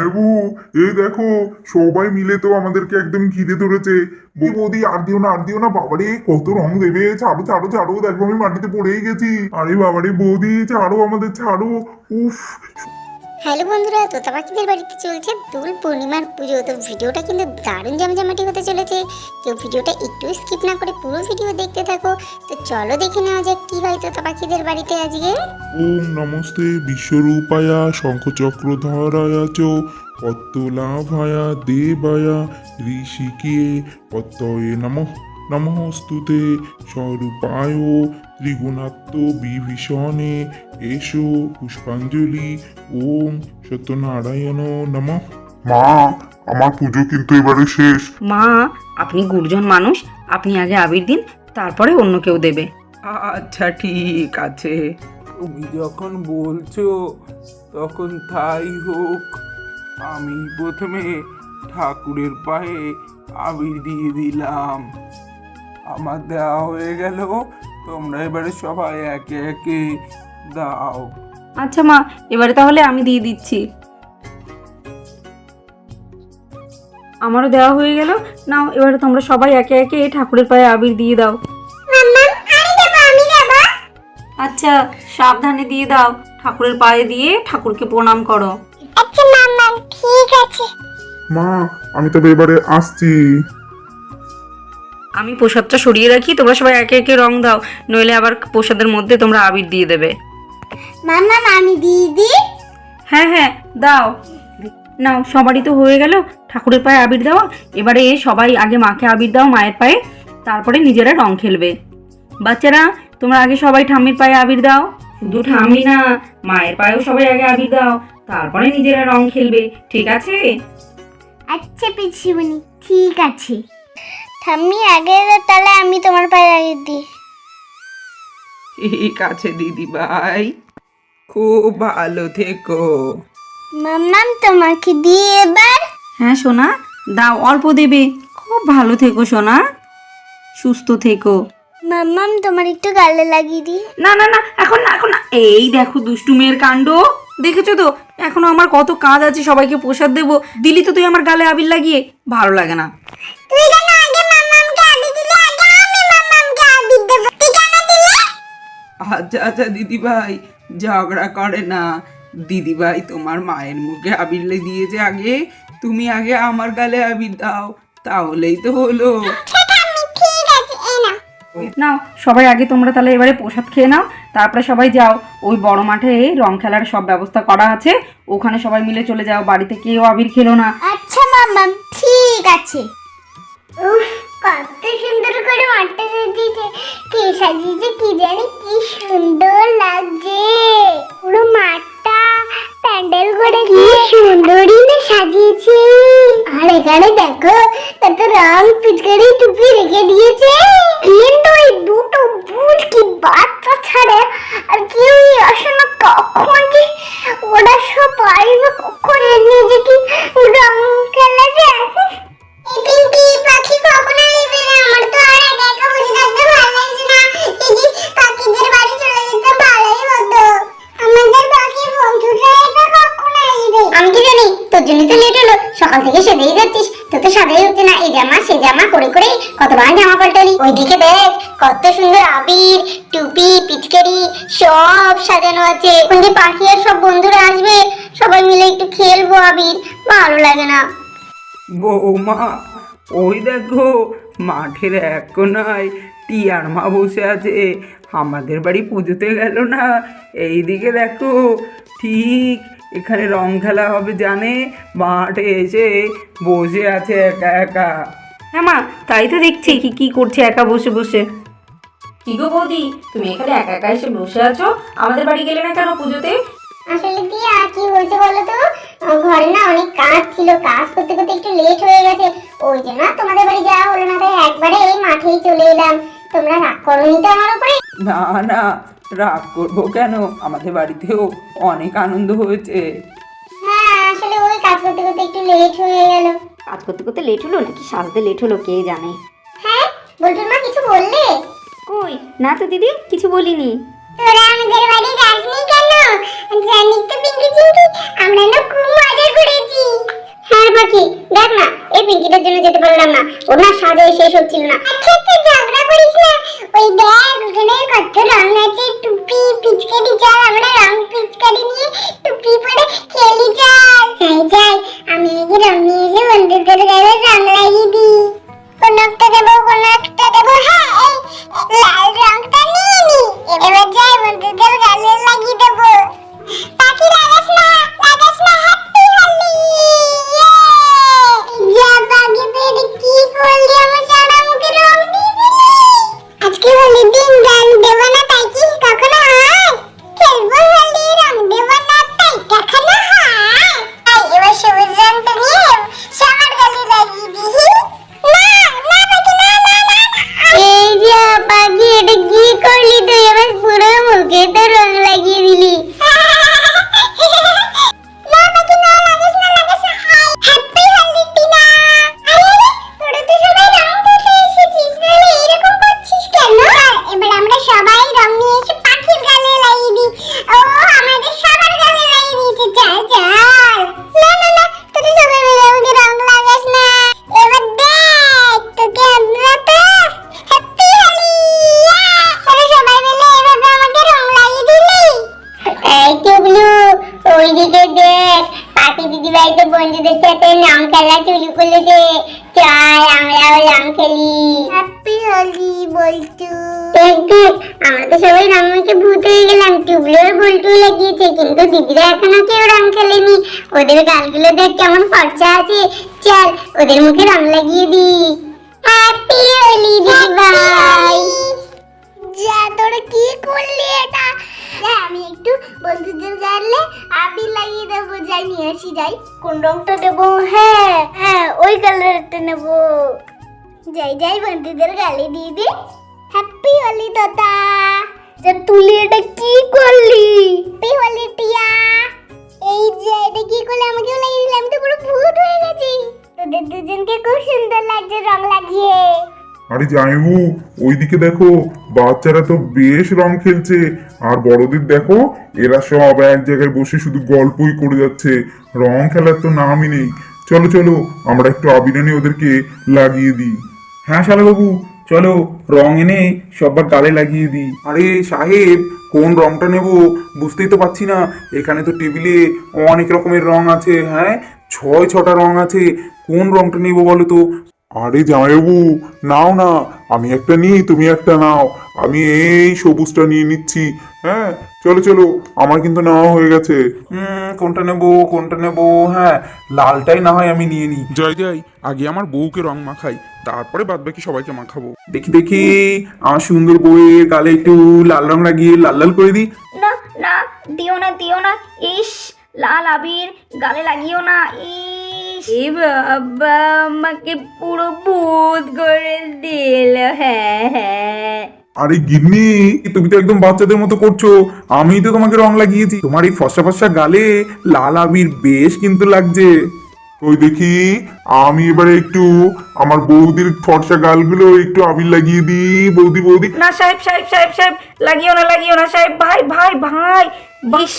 জামাইবু, এই দেখো সবাই মিলে তো আমাদেরকে একদম ঘিরে ধরেছে। বৌদি আর দিও না, আর দিও না, বাবারে কত রং দেবে, ছাড়ো ছাড়ো ছাড়ো, দেখো আমি মাটিতে পড়েই গেছি। আরে বাবারে বৌদি ছাড়ো, আমাদের ছাড়ো। উফ। হ্যালো বন্ধুরা, তোতা পাখিদের বাড়িতে চলছে দোল পূর্ণিমার পুজো। তো ভিডিওটা কিন্তু দারুণ জমজমাটি হতে চলেছে। কেউ ভিডিওটা একটু স্কিপ না করে পুরো ভিডিও দেখতে থাকো। তো চলো দেখে নেওয়া যাক কি হয় তোতা পাখিদের বাড়িতে আজকে। ওম নমস্তে বিশ্বরূপায়া শঙ্খচক্রধরায়া চ পদ্মলাভায়া দেবায়া ঋষিকে পদ্ময়ে নমঃ নমস্তুতে স্বরূপায় ত্রিগুণাত্ম বিভীষণে এসো পুষ্পাঞ্জলি। ওম সত্যনারায়ণ নমঃ। মা, আমার পুজো কিন্তু এবারে শেষ। মা, আপনি গুরুজন মানুষ, আপনি আগে আবির দিন, তারপরে অন্য কেউ দেবে। আচ্ছা ঠিক আছে, তুমি যখন বলছো তখন তাই হোক। আমি প্রথমে ঠাকুরের পায়ে আবির দিয়ে দিলাম, আমার দেওয়া হয়ে গেল। তোমরা এবারে সবাই একে একে দাও। আচ্ছা মা, এবারে তাহলে আমি দিয়ে দিচ্ছি। আমারও দেওয়া হয়ে গেল। নাও, এবারে তোমরা সবাই একে একে ঠাকুরের পায়ে আবির দিয়ে দাও। আচ্ছা, সাবধানে দিয়ে দাও, ঠাকুরের পায়ে দিয়ে ঠাকুরকে প্রণাম করো। আচ্ছা মাম্মা, ঠিক আছে। মা, আমি তবে এবারে আসছি। আমি প্রসাদটা সরিয়ে রাখি, তোমরা সবাই একে একে রং দাও, নইলে আবার প্রসাদের মধ্যে তোমরা আবির দিয়ে দেবে। মাম্মা আমি দিয়ে দিই। হ্যাঁ হ্যাঁ, দাও। নাও, সবারই তো হয়ে গেল ঠাকুরের পায়ে আবির দেওয়া। এবারে সবাই আগে মাকে আবির দাও মায়ের পায়ে, তারপরে নিজেরা রং খেলবে। বাচ্চারা, তোমরা আগে সবাই ঠাম্মির পায়ে আবির দাও। শুধু ঠাম্মি না, মায়ের পায়েও সবাই আগে আবির দাও, তারপরে নিজেরা রং খেলবে, ঠিক আছে? আচ্ছা পিসিমণি, ঠিক আছে। ঠাম্মি আগে তাহলে আমি তোমার পায়ে আগে দিই। ঠিক আছে দিদি ভাই, খুব ভালো থেকো। মাম্মাম তোমাকে দিই এবার। হ্যাঁ সোনা, দাও, অল্প দেবে। খুব ভালো থেকো সোনা, সুস্থ থেকো। মাম্মাম তোমার একটু গালে লাগিয়ে দিই। না না না, এখন না, এখন না। এই দেখো দুষ্টু মেয়ের কাণ্ড, দেখেছো তো? এখনো আমার কত কাজ আছে, সবাইকে প্রসাদ দেবো, দিলি তো তুই আমার গালে আবির লাগিয়ে। ভালো লাগে না। তুই কেন আগে মাম্মামকে আবির দিলে? আগে আমি মাম্মামকে আবির দেব, তুই কেন দিলে? আচ্ছা আচ্ছা দিদি ভাই, ঝগড়া করে না। দিদি ভাই তোমার মায়ের মুখে আবির দিয়েছে আগে, তুমি আগে আমার গালে আবির দাও, তাহলেই তো হলো। ঠিক আছে, এই না। নাও, সবাই আগে তোমরা তাহলে এবারে প্রসাদ খেয়ে নাও, তারপরে সবাই যাও। ওই বড় মাঠে রং খেলার সব ব্যবস্থা করা আছে, ওখানে সবাই মিলে চলে যাও। বাড়িতে কেউ আবির খেলো না। আচ্ছা মাম্মাম, ঠিক আছে। উফ, কত সুন্দর করে মাঠটা সাজিয়েছে। কে সাজিয়েছে কি জানি, কি সুন্দর লাগছে। পুরো মাঠটা প্যান্ডেল করে কি সুন্দরই না সাজিয়েছে। আর এখানে দেখো কত রং পিচকারি টুপি রেখে দিয়েছে। কিন্তু এই দুটো ভূত কি বাচ্চা ছাড়ে আর কেউই আসে না। কখন যে ওরা সব পারবে, কখন নিজেকে রং খেলা যায়। পিঙ্কি পাখি কখনো আসবে না, আমার তো আর একা একা বসে থাকতে ভালো লাগছে না। দিদি পাখিদের বাড়ি চলে যেতে ভালোই হতো। আমাদের পাখি বন্ধুরা একা কখন আসবে? আমি কি জানি, তোর জন্য তো লেট হলো। সকাল থেকে সেজেই যাচ্ছিস, তোর তো সাজাই হচ্ছে না। এই জামা সে জামা করে করে কতবার জামা পাল্টালি। ওইদিকে দেখ কত সুন্দর আবির, টুপি, পিচকারি সব সাজানো আছে। এখন যে পাখি আর সব বন্ধুরা আসবে, সবাই মিলে একটু খেলবো আবির, ভালো লাগে না। বৌমা, ওই দেখো মাঠের এক কোনায় টিয়ার মা বসে আছে। আমাদের বাড়ি পুজোতে গেল না, এইদিকে দেখো, ঠিক এখানে রং খেলা হবে জানে, মাঠে এসে বসে আছে একা একা। হ্যাঁ মা, তাই তো দেখছি কি কি করছে একা বসে বসে। কি গো বৌদি, তুমি এখানে একা একা এসে বসে আছো, আমাদের বাড়ি গেলে না কেন পুজোতে? আসলে দিয়া কি বলছে বলো তো, ঘরে না অনেক কাজ ছিল, কাজ করতে করতে একটু লেট হয়ে গেছে, ওই জন্য তোমাদের বাড়ি যাওয়া হলো না। তাই একবারে এই মাঠেই চলে এলাম। তোমরা রাগ করোনি তো আমার উপরে? না না, রাগ করবো কেন, আমাদের বাড়িতেও অনেক আনন্দ হয়েছে। হ্যাঁ, আসলে ওই কাজ করতে করতে একটু লেট হয়ে গেল। কাজ করতে করতে লেট হলো নাকি সাজতে লেট হলো কে জানে। হ্যাঁ, বলটুর মা কিছু বললে? কই না তো দিদি, কিছু বলিনি। তোরা আমাদের বাড়ি যাসনি কেন? জানিস তো পিঙ্কি চিঙ্কি, আমরা না খুব মজা করেছি। পারলাম না, ওর না সাজে শেষ হচ্ছিল না। আচ্ছা আচ্ছা ঝগড়া করিস না, ওই দেখ ওখানে কত রং আছে, টুপি পিচকারি, চল আমরা রং পিচকারি নিয়ে টুপি পরে খেলি, চল। যাই আমি কি রং নিয়ে এসে বন্ধুদের গায়ে রং লাগিয়ে দিই। কোন একটা দেবো, কোন একটা দেবো, হ্যাঁ এই লাল রংটা নিয়ে নি, এবার যাই বন্ধুদের গালে লাগিয়ে দেবো। পাখি লাগাস না হ্যাপি হোলি। যা পাখি তুই কি করলি, আমার সারা মুখে রং দিয়ে দিলি। আজকে হোলির দিন রং দেবো না তাই কি কখনো হয়? খেলবো হোলি, রং দেবো না তাই কখনো হয়? এবার সবুজ রংটা নিয়ে সবার গালে লাগিয়ে দিই। এই যে পাখি, এটা কি করলি তুই? আমার পুরো মুখে তো রং লাগিয়ে দিলি। ওইদিকে দেখ, পাখি দিদিভাই তো বন্ধুদের সাথে রং খেলা শুরু করেছে, চল আমরাও রং খেলি। হ্যাপি হোলি বল্টু। দেখ দেখ, আমরা তো সবাই রং মেখে ভূত হয়ে গেলাম। টুবলুর বল্টু লাগিয়েছে, কিন্তু দিদিরা এখনো কেউ রং খেলেনি। ওদের গালগুলো দেখ কেমন ফর্সা আছে, চল ওদের মুখে রং লাগিয়ে দি। হ্যাপি হোলি দিদিভাই। যা তোরা কি করলি এটা? আমি একটু বন্ধুদের গালে আবির লাগিয়ে দেবো, যাই নিয়ে আসি। যাই কোন রংটা দেবো? হ্যাঁ হ্যাঁ ওই কালারটা নেবো। যাই যাই বন্ধুদের গালে দিয়ে দি। হ্যাপি হোলি তোতা। যা তুলি এটা কি করলি? হ্যাপি হোলি টিয়া। এই যে এটা কি করলি, আমাকেও লাগিয়ে দিলাম, আমি তো পুরো ভূত হয়ে গেছি। তোদের দুজনকে খুব সুন্দর লাগছে রং লাগিয়ে। আরে জামাইবু, ওইদিকে দেখো বাচ্চারা তো বেশ রং খেলছে, আর বড়দের দেখো এরা সব এক জায়গায় বসে শুধু গল্পই করে যাচ্ছে, রং খেলার তো নামই নেই। চলো চলো আমরা একটু আবির এনে ওদেরকে লাগিয়ে দিই। হ্যাঁ শালাবাবু, চলো রং এনে সবার গালে লাগিয়ে দিই। আরে সাহেব, কোন রংটা নেব বুঝতেই তো পারছি না। এখানে তো টেবিলে অনেক রকমের রং আছে, হ্যাঁ 6-6টা রং আছে, কোন রংটা নেব বলো তো? আরে জামাইবাবু নাও না, আমি একটা নিই তুমি একটা নাও, আমি এই সবুজটা নিয়ে নিচ্ছি। হ্যাঁ চলো চলো, আমার কিন্তু নেওয়া হয়ে গেছে। কোনটা নেব কোনটা নেব? হ্যাঁ লালটাই না হয় আমি নিয়ে নিই। জয় জয়, আগে আমার বউকে রং মাখাই, তারপরে বাদ বাকি সবাইকে মাখাবো। দেখি দেখি আমার সুন্দর বউয়ের গালে একটু লাল রং লাগিয়ে লাল লাল করে দিই। না না, দিও না দিও না, ইস লাল আবির গালে লাগিও না, ইস এ বাবা আমাকে পুরো ভূত করে দিল। হ্যাঁ হ্যাঁ। আরে গিন্নি, তুমি তো একদম বাচ্চাদের মতো করছো। আমি তো তোমাকে রং লাগিয়েছি, তোমার এই ফর্সা ফর্সা গালে লাল আবির বেশ কিন্তু লাগছে। ওই দেখি আমি এবারে একটু আমার বৌদির ফর্সা গালগুলো একটু আবির লাগিয়ে দিই। বৌদি বৌদি। না সাহেব সাহেব সাহেব সাহেব, লাগিও না সাহেব, ভাই ভাই ভাই, ইস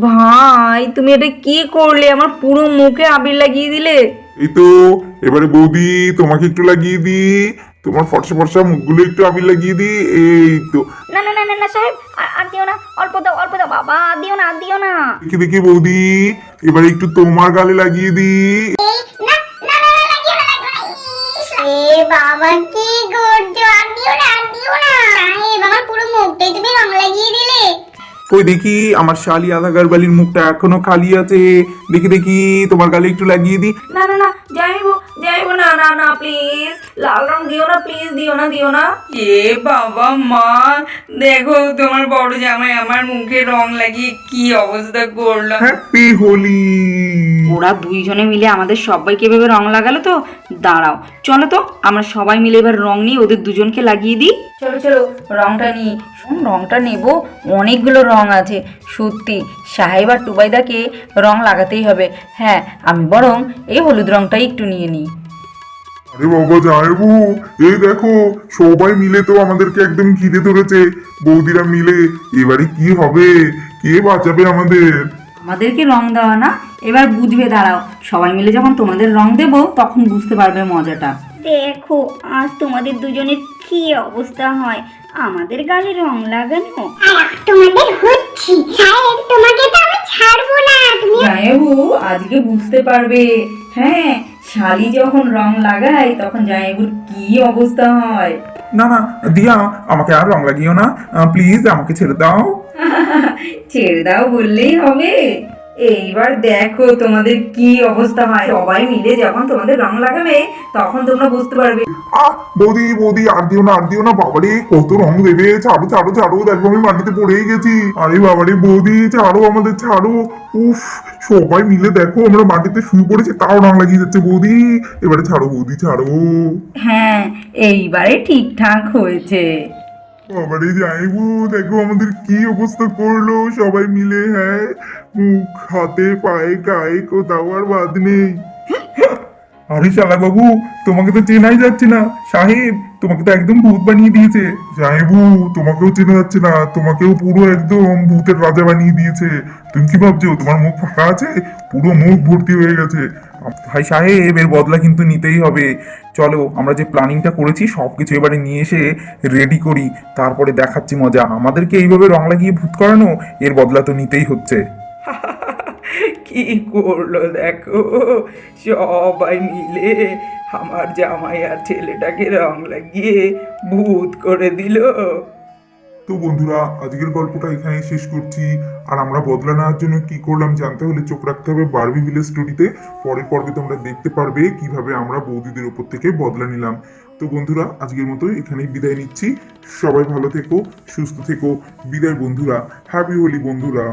ভাই তুমি এটা কি করলে, আমার পুরো মুখে আবির লাগিয়ে দিলে। এই তো এবারে বৌদি তোমাকে একটু লাগিয়ে দিই, তোমার ফর্সা ফর্সা মুখগুলো একটু আবির লাগিয়ে দিই। এই তো। না না না না না সাহেব, আর দিও না, অল্প দাও বাবা, দিও না দিও না। দেখি দেখি বৌদি, এবারে একটু তোমার গালে লাগিয়ে দিই। বাবা কি করছো? দিও না সাহেব, আমার পুরো মুখটাই তুমি রং লাগিয়ে দিলে। ওই দেখি আমার শালি আধা গারবালির মুখটা এখনো খালি আছে, দেখি দেখি তোমার গালে একটু লাগিয়ে দিই। না না না, যাইবো না না না, প্লিজ লাল রং দিও না, প্লিজ দিও না। এ বাবা মা, দেখো তোমার বড় জামাই আমার মুখে রং লাগিয়ে কি অবস্থা করলো। হ্যাপি হোলি। ওরা দুইজনে মিলে আমাদের সবাইকে এভাবে রং লাগালো তো, দাঁড়াও চলো তো আমরা সবাই মিলে এবার রং নিয়ে ওদের দুজনকে লাগিয়ে দিই। চলো চলো রংটা নিই। শোন, রংটা নেব, অনেকগুলো রং আছে সত্যি, সাহেব আর টুবাইদাকে রং লাগাতেই হবে। হ্যাঁ আমি বরং এই হলুদ রংটাই একটু নিয়ে নিই। আরে বাবা জামাইবু, এই দেখো সবাই মিলে তো আমাদেরকে একদম ঘিরে ধরেছে, বৌদিরা মিলে। এবারে কি হবে, কে বাঁচাবে আমাদের? আমাদেরকে রং দেওয়া না, এবার বুঝবে, দাঁড়াও সবাই মিলে যখন তোমাদের রং দেবো তখন বুঝতে পারবে মজাটা। দেখো আজ তোমাদের দুজনের কি অবস্থা হয়, আমাদের গালে রং লাগানো। আর তোমাদের হচ্ছি সাহেব, তোমাকে তো আমি ছাড়বো না। তুমি জামাইবাবু আজকে বুঝতে পারবে, হ্যাঁ শালি যখন রং লাগায় তখন জামাইবাবুর কি অবস্থা হয়। না না দিয়া, আমাকে আর রং লাগিও না, প্লিজ আমাকে ছেড়ে দাও। ছেড়ে দাও বললেই হবে? এইবার দেখো তোমাদের কি অবস্থা হয়। সবাই মিলে যখন তোমাদের রং লাগাবে তখন তোমরা বুঝতে পারবে। আহ বৌদি বৌদি, আর দিও না, আর দিও না, বাবারে কত রং দেবে, ছাড়ো ছাড়ো ছাড়ো, দেখো আমি মাটিতে পড়েই গেছি। আরে বাবারে বৌদি ছাড়ো, আমাদের ছাড়ো। উফ, সবাই মিলে দেখো আমরা মাটিতে শুয়ে পড়েছি, তাও রং লাগিয়ে যাচ্ছে। বৌদি এবারে ছাড়ো, বৌদি ছাড়ো। হ্যাঁ এইবারে ঠিকঠাক হয়েছে। বাবারে যাইবু, দেখো আমাদের কি অবস্থা করলো সবাই মিলে। হ্যাঁ, মুখ হাতে পায়ে গায়ে কোথাও আর বাদ নেই। আরে শালা বাবু, তোমাকে তো চেনাই যাচ্ছে না। সাহেব তোমাকে তো একদম ভূত বানিয়ে দিয়েছে। যাইবু, তোমাকেও চেনা যাচ্ছে না, তোমাকেও পুরো একদম ভূতের রাজা বানিয়ে দিয়েছে। তুমি কি ভাবছো তোমার মুখ ফাঁকা আছে? পুরো মুখ ভর্তি হয়ে গেছে। ভাই সাহেব, এর বদলা কিন্তু নিতেই হবে। চলো আমরা যে প্ল্যানিংটা করেছি সবকিছু এবারে নিয়ে এসে রেডি করি, তারপরে দেখাচ্ছি মজা। আমাদেরকে এইভাবে রং লাগিয়ে ভূত করানো, এর বদলা তো নিতেই হচ্ছে। কি করলো দেখো, সবাই মিলে আমার জামাই আর ছেলেটাকে রং লাগিয়ে ভূত করে দিল। তো বন্ধুরা, আজকের গল্পটা এখানেই শেষ করছি। আর আমরা বদলা নেওয়ার জন্য কি করলাম জানতে হলে চোখ রাখতে হবে বারবি ভিলেজ স্টোরিতে। পরের পর্বে তোমরা দেখতে পারবে কিভাবে আমরা বৌদিদের উপর থেকে বদলা নিলাম। তো বন্ধুরা, আজকের মতো এখানেই বিদায় নিচ্ছি। সবাই ভালো থেকো, সুস্থ থেকো। বিদায় বন্ধুরা, হ্যাপি হোলি বন্ধুরা।